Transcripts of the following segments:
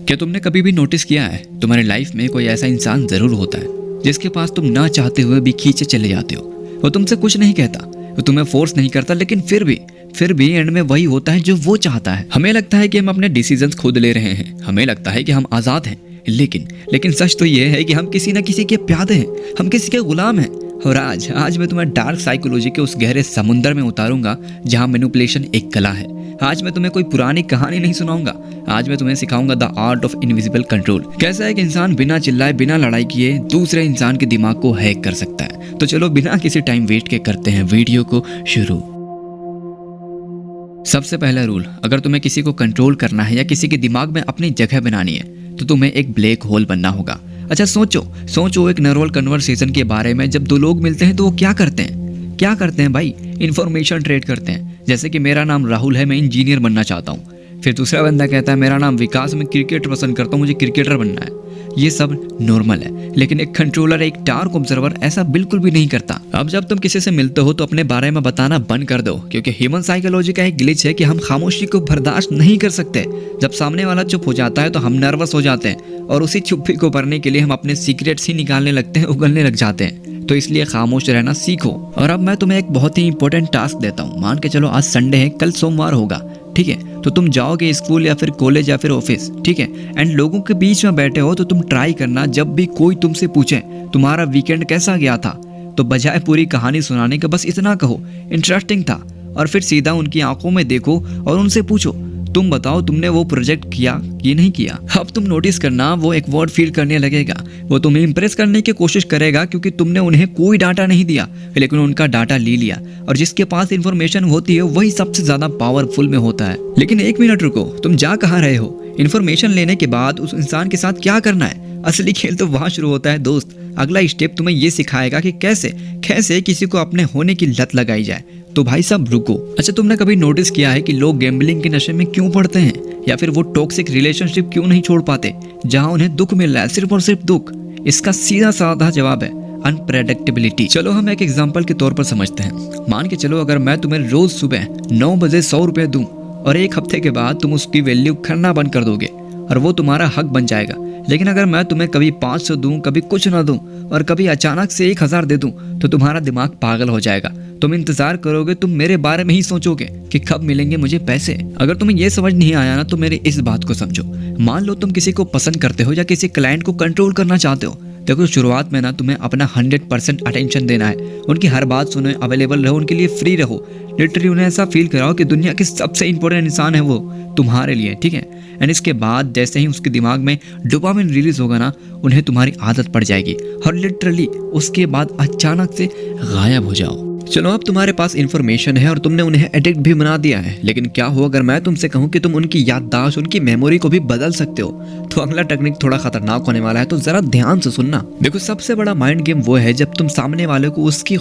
क्या तुमने कभी भी नोटिस किया है तुम्हारी लाइफ में कोई ऐसा इंसान जरूर होता है जिसके पास तुम ना चाहते हुए भी खींचे चले जाते हो। वो तुमसे कुछ नहीं कहता, वो तुम्हें फोर्स नहीं करता, लेकिन फिर भी एंड में वही होता है जो वो चाहता है। हमें लगता है कि हम अपने डिसीजंस खुद ले रहे हैं, हमें लगता है कि हम आजाद हैं, लेकिन सच तो ये है कि हम किसी न किसी के प्यादे हैं, हम किसी के गुलाम हैं। और आज मैं तुम्हें डार्क साइकोलॉजी के उस गहरे समुंदर में उतारूंगा जहां मैनिपुलेशन एक कला है। आज मैं तुम्हें कोई पुरानी कहानी नहीं सुनाऊंगा, आज मैं तुम्हें सिखाऊंगा the art of invisible control. कैसा एक इंसान बिना चिल्लाए बिना लड़ाई किए दूसरे इंसान के दिमाग को हैक कर सकता है। तो चलो बिना किसी टाइम वेस्ट के करते हैं वीडियो को शुरू। सबसे पहला रूल, अगर तुम्हें किसी को कंट्रोल करना है या किसी के दिमाग में अपनी जगह बनानी है तो तुम्हें एक ब्लैक होल बनना होगा। अच्छा सोचो एक नरोल कन्वर्सेशन के बारे में। जब दो लोग मिलते हैं तो वो क्या करते हैं भाई? इंफॉर्मेशन ट्रेड करते हैं। जैसे कि मेरा नाम राहुल है, मैं इंजीनियर बनना चाहता हूँ। फिर दूसरा बंदा कहता है मेरा नाम विकास, मैं क्रिकेट पसंद करता हूँ, मुझे क्रिकेटर बनना है। ये सब नॉर्मल है, लेकिन एक कंट्रोलर, एक डार्क ऑब्जर्वर ऐसा बिल्कुल भी नहीं करता। अब जब तुम किसी से मिलते हो तो अपने बारे में बताना बंद कर दो, क्योंकि ह्यूमन साइकोलॉजी का एक ग्लिच है कि हम खामोशी को बर्दाश्त नहीं कर सकते। जब सामने वाला चुप हो जाता है तो हम नर्वस हो जाते हैं और उसी चुप्पी को भरने के लिए हम अपने सीक्रेट्स ही निकालने लगते हैं, उगलने लग जाते हैं। तो इसलिए खामोश रहना सीखो। और अब मैं तुम्हें एक बहुत ही इंपॉर्टेंट टास्क देता हूँ। मान के चलो आज संडे है, कल सोमवार होगा, ठीक है? तो तुम जाओगे स्कूल या फिर कॉलेज या फिर ऑफिस, ठीक है? एंड लोगों के बीच में बैठे हो तो तुम ट्राई करना, जब भी कोई तुमसे पूछे तुम्हारा वीकेंड कैसा गया था, तो बजाय पूरी कहानी सुनाने के बस इतना कहो इंटरेस्टिंग था। और फिर सीधा उनकी आंखों में देखो और उनसे पूछो तुम बताओ तुमने वो प्रोजेक्ट किया कि नहीं किया। अब तुम नोटिस करना वो एक वर्ड फील करने लगेगा, वो तुम्हें इंप्रेस करने की कोशिश करेगा, क्योंकि तुमने उन्हें कोई डाटा नहीं दिया लेकिन उनका डाटा ले लिया। और जिसके पास इंफॉर्मेशन होती है वही सबसे ज्यादा पावरफुल में होता है। लेकिन एक मिनट रुको, तुम जा कहाँ रहे हो? इन्फॉर्मेशन लेने के बाद उस इंसान के साथ क्या करना है? असली खेल तो वहां शुरू होता है दोस्त। अगला स्टेप तुम्हें ये सिखाएगा कि कैसे किसी को अपने होने की लत लगाई जाए। तो भाई साहब रुको। अच्छा, तुमने कभी नोटिस किया है कि लोग गैम्बलिंग के नशे में क्यों पड़ते हैं, या फिर वो टॉक्सिक रिलेशनशिप क्यों नहीं छोड़ पाते जहां उन्हें दुख मिल रहा है, सिर्फ और सिर्फ दुख? इसका सीधा साधा जवाब है अनप्रेडिक्टेबिलिटी। चलो हम एक एग्जांपल के तौर पर समझते हैं। मान के चलो अगर मैं तुम्हें रोज सुबह 9 बजे 100 रुपए दूं और एक हफ्ते के बाद तुम उसकी वैल्यू करना बंद कर दोगे और वो तुम्हारा हक बन जाएगा। लेकिन अगर मैं तुम्हें कभी 500 दूं, कभी कुछ ना दूं और कभी अचानक से 1000 दे दूं तो तुम्हारा दिमाग पागल हो जाएगा। तुम इंतजार करोगे, तुम मेरे बारे में ही सोचोगे कि कब मिलेंगे मुझे पैसे। अगर तुम्हें यह समझ नहीं आया ना तो मेरी इस बात को समझो। मान लो तुम किसी को पसंद करते हो या किसी क्लाइंट को कंट्रोल करना चाहते हो। देखो शुरुआत में ना तुम्हें अपना 100% अटेंशन देना है, उनकी हर बात सुनो, अवेलेबल रहो, उनके लिए फ्री रहो। लिटरली उन्हें ऐसा फील कराओ कि दुनिया के सबसे इंपॉर्टेंट इंसान है वो तुम्हारे लिए, ठीक है? एंड इसके बाद जैसे ही उसके दिमाग में डोपामिन रिलीज होगा ना, उन्हें तुम्हारी आदत पड़ जाएगी और लिटरली उसके बाद अचानक से गायब हो जाओ। चलो अब तुम्हारे पास इंफॉर्मेशन है और तुमने उन्हें एडिक्ट भी बना दिया है, लेकिन क्या हो अगर मैं तुमसे कहूं कि तुम उनकी याददाश्त, उनकी मेमोरी को भी बदल सकते हो? तो अगला टेक्निक थोड़ा खतरनाक होने वाला है, तो जरा ध्यान से सुनना। देखो सबसे बड़ा माइंड गेम वो है जब तुम सामने वाले को उसकी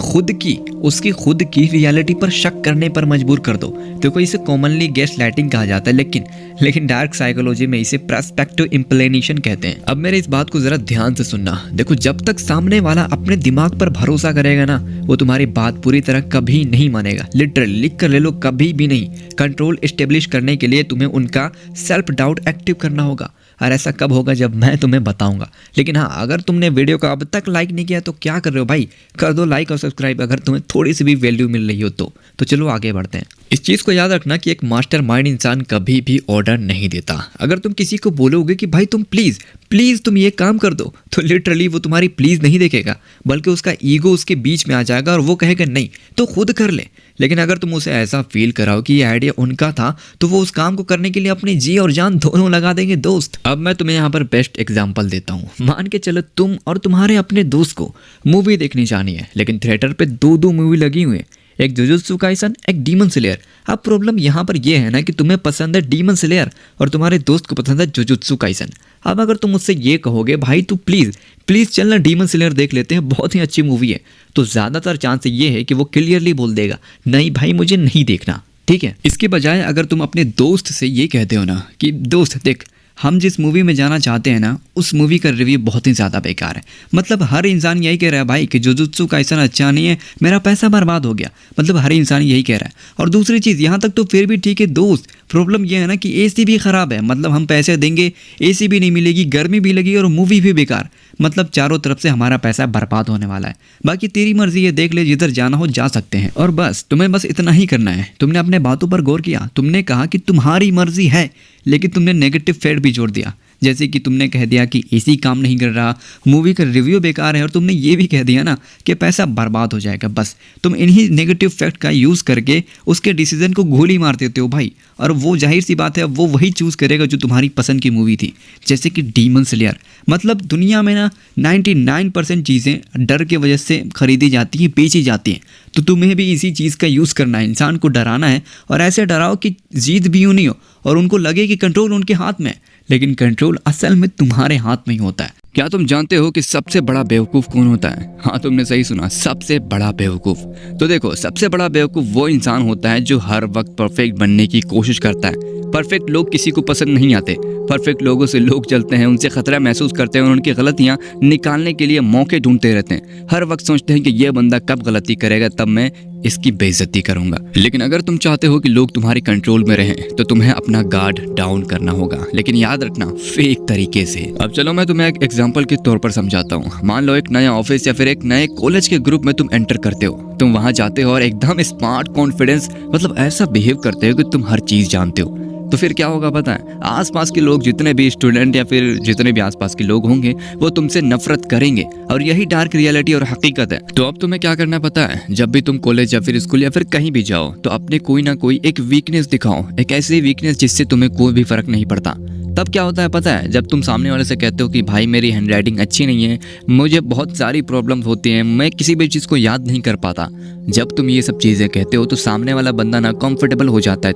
खुद की रियलिटी पर शक करने पर मजबूर कर दो। देखो इसे कॉमनली गैसलाइटिंग कहा जाता है, लेकिन डार्क साइकोलॉजी में इसे पर्सपेक्टिव इंप्लेनेशन कहते हैं। अब मेरे इस बात को जरा ध्यान से सुनना। देखो जब तक सामने वाला अपने दिमाग पर भरोसा करेगा ना, वो तुम्हारी बात पूरी तरह कभी नहीं मानेगा। लिटरली लिख कर ले लो, कभी भी नहीं। कंट्रोल एस्टेब्लिश करने के लिए तुम्हें उनका सेल्फ डाउट एक्टिव करना होगा। और ऐसा कब होगा? जब मैं तुम्हें बताऊंगा। लेकिन हाँ, अगर तुमने वीडियो को अब तक लाइक नहीं किया तो क्या कर रहे हो भाई? कर दो लाइक और सब्सक्राइब अगर तुम्हें थोड़ी सी भी वैल्यू मिल रही हो तो चलो आगे बढ़ते हैं। इस चीज को याद रखना कि एक मास्टरमाइंड इंसान कभी भी ऑर्डर नहीं देता। अगर तुम किसी को बोलोगे कि भाई तुम प्लीज तुम ये काम कर दो, तो लिटरली वो तुम्हारी प्लीज नहीं देखेगा, बल्कि उसका ईगो उसके बीच में आ जाएगा और वो कहेगा नहीं तो खुद कर ले। लेकिन अगर तुम उसे ऐसा फील कराओ कि ये आइडिया उनका था, तो वो उस काम को करने के लिए अपनी जी और जान दोनों लगा देंगे दोस्त। अब मैं तुम्हें यहाँ पर बेस्ट एग्जांपल देता हूँ। मान के चलो तुम और तुम्हारे अपने दोस्त को मूवी देखनी जानी है, लेकिन थिएटर पे दो मूवी लगी हुई है, एक जुजुत्सु काइसन, एक डीमन स्लेयर। अब प्रॉब्लम यहाँ पर यह है ना कि तुम्हें पसंद है डीमन स्लेयर और तुम्हारे दोस्त को पसंद है जुजुत्सु काइसन। अब अगर तुम उससे ये कहोगे भाई तू प्लीज चलना डीमन स्लेयर देख लेते हैं, बहुत ही अच्छी मूवी है, तो ज्यादातर चांस ये है कि वो क्लियरली बोल देगा नहीं भाई मुझे नहीं देखना, ठीक है? इसके बजाय अगर तुम अपने दोस्त से ये कहते हो ना कि दोस्त देख हम जिस मूवी में जाना चाहते हैं ना, उस मूवी का रिव्यू बहुत ही ज़्यादा बेकार है। मतलब हर इंसान यही कह रहा है भाई कि जुजुत्सु काइसन अच्छा नहीं है, मेरा पैसा बर्बाद हो गया। मतलब हर इंसान यही कह रहा है। और दूसरी चीज़, यहाँ तक तो फिर भी ठीक है दोस्त, प्रॉब्लम यह है ना कि एसी भी ख़राब है। मतलब हम पैसे देंगे, एसी भी नहीं मिलेगी, गर्मी भी लगी और मूवी भी बेकार। मतलब चारों तरफ से हमारा पैसा बर्बाद होने वाला है। बाकी तेरी मर्जी है, देख ले, जिधर जाना हो जा सकते हैं। और बस तुम्हें बस इतना ही करना है। तुमने अपने बातों पर गौर किया, तुमने कहा कि तुम्हारी मर्जी है, लेकिन तुमने नेगेटिव फैक्ट भी जोड़ दिया। जैसे कि तुमने कह दिया कि एसी काम नहीं कर रहा, मूवी का रिव्यू बेकार है, और तुमने ये भी कह दिया ना कि पैसा बर्बाद हो जाएगा। बस तुम इन्हीं नेगेटिव फैक्ट का यूज़ करके उसके डिसीजन को गोली मार देते हो भाई। और वो जाहिर सी बात है, वो वही चूज़ करेगा जो तुम्हारी पसंद की मूवी थी, जैसे कि डीमन स्लेयर। मतलब दुनिया में ना 99% चीज़ें डर के वजह से खरीदी जाती हैं, बेची जाती हैं। तो तुम्हें भी इसी चीज़ का यूज़ करना है, इंसान को डराना है, और ऐसे डराओ कि जीत भी यूँ नहीं हो और उनको लगे कि कंट्रोल उनके हाथ में है। लेकिन कंट्रोल असल में तुम्हारे हाथ में ही होता है। क्या तुम जानते हो कि सबसे बड़ा बेवकूफ़ कौन होता है? हाँ, तुमने सही सुना, सबसे बड़ा बेवकूफ़। तो देखो, सबसे बड़ा बेवकूफ़ वो इंसान होता है जो हर वक्त परफेक्ट बनने की कोशिश करता है। परफेक्ट लोग किसी को पसंद नहीं आते। परफेक्ट लोगों से लोग चलते हैं, उनसे खतरा महसूस करते हैं और उनकी गलतियां निकालने के लिए मौके ढूंढते रहते हैं। हर वक्त सोचते हैं कि ये बंदा कब गलती करेगा, तब मैं इसकी बेइज्जती करूंगा। लेकिन अगर तुम चाहते हो कि लोग तुम्हारे कंट्रोल में रहें, तो तुम्हें अपना गार्ड डाउन करना होगा। लेकिन याद रखना, फेक तरीके से। अब चलो मैं तुम्हें एक एग्जांपल के तौर पर समझाता हूँ। मान लो एक नया ऑफिस या फिर एक नए कॉलेज के ग्रुप में तुम एंटर करते हो। तुम वहां जाते हो और एकदम स्मार्ट, कॉन्फिडेंस, मतलब ऐसा बिहेव करते हो कि तुम हर चीज जानते हो। तो फिर क्या होगा पता है? आसपास के लोग, जितने भी स्टूडेंट या फिर जितने भी आसपास के लोग होंगे, वो तुमसे नफरत करेंगे। और यही डार्क रियलिटी और हकीकत है। तो अब तुम्हें क्या करना पता है? जब भी तुम कॉलेज या फिर स्कूल या फिर कहीं भी जाओ, तो अपने कोई ना कोई एक वीकनेस दिखाओ। एक ऐसी वीकनेस जिससे तुम्हें कोई भी फर्क नहीं पड़ता। तब क्या होता है पता है? जब तुम सामने वाले से कहते हो कि भाई मेरी हैंडराइटिंग अच्छी नहीं है, मुझे बहुत सारी प्रॉब्लम्स होती हैं, मैं किसी भी चीज़ को याद नहीं कर पाता। जब तुम ये सब चीज़ें कहते हो तो सामने वाला बंदा ना कंफर्टेबल हो जाता है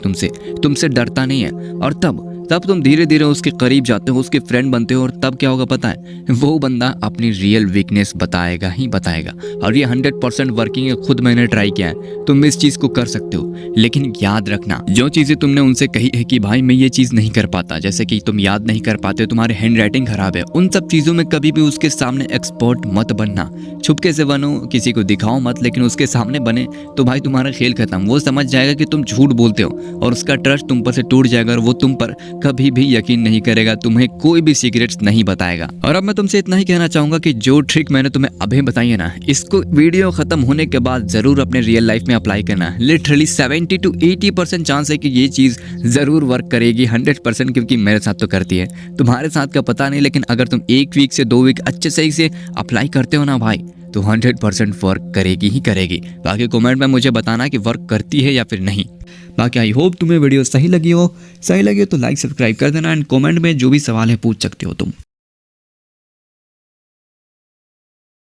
तुमसे डरता नहीं है। और तब तुम धीरे धीरे उसके करीब जाते हो, उसके फ्रेंड बनते हो। और तब क्या होगा पता है? वो बंदा अपनी रियल वीकनेस बताएगा ही बताएगा। और ये 100% वर्किंग है, खुद मैंने ट्राई किया है। तुम इस चीज़ को कर सकते हो। लेकिन याद रखना, जो चीज़ें तुमने उनसे कही है कि भाई मैं ये चीज़ नहीं कर पाता, जैसे कि तुम याद नहीं कर पाते, तुम्हारी हैंड राइटिंग खराब है, उन सब चीज़ों में कभी भी उसके सामने एक्सपर्ट मत बनना। छुपके से बनो, किसी को दिखाओ मत, लेकिन उसके सामने बने तो भाई तुम्हारा खेल खत्म। वो समझ जाएगा कि तुम झूठ बोलते हो और उसका ट्रस्ट तुम पर से टूट जाएगा और वो तुम पर कभी भी यकीन नहीं करेगा, तुम्हें कोई भी सीक्रेट्स नहीं बताएगा। और अब मैं तुमसे इतना ही कहना चाहूंगा कि जो ट्रिक मैंने तुम्हें अभी बताई है ना, इसको वीडियो खत्म होने के बाद जरूर अपने रियल लाइफ में अप्लाई करना। लिटरली 70 to 80% चांस है कि ये चीज़ ज़रूर वर्क करेगी। 100%, क्योंकि मेरे साथ तो करती है। तुम्हारे साथ का पता नहीं, लेकिन अगर तुम 1 वीक से 2 वीक अच्छे सही से अप्लाई करते हो ना भाई, तो 100% वर्क करेगी ही करेगी। बाकी कमेंट में मुझे बताना कि वर्क करती है या फिर नहीं। बाकी आई होप तुम्हें वीडियो सही लगी हो तो लाइक सब्सक्राइब कर देना एंड कमेंट में जो भी सवाल है पूछ सकते हो तुम।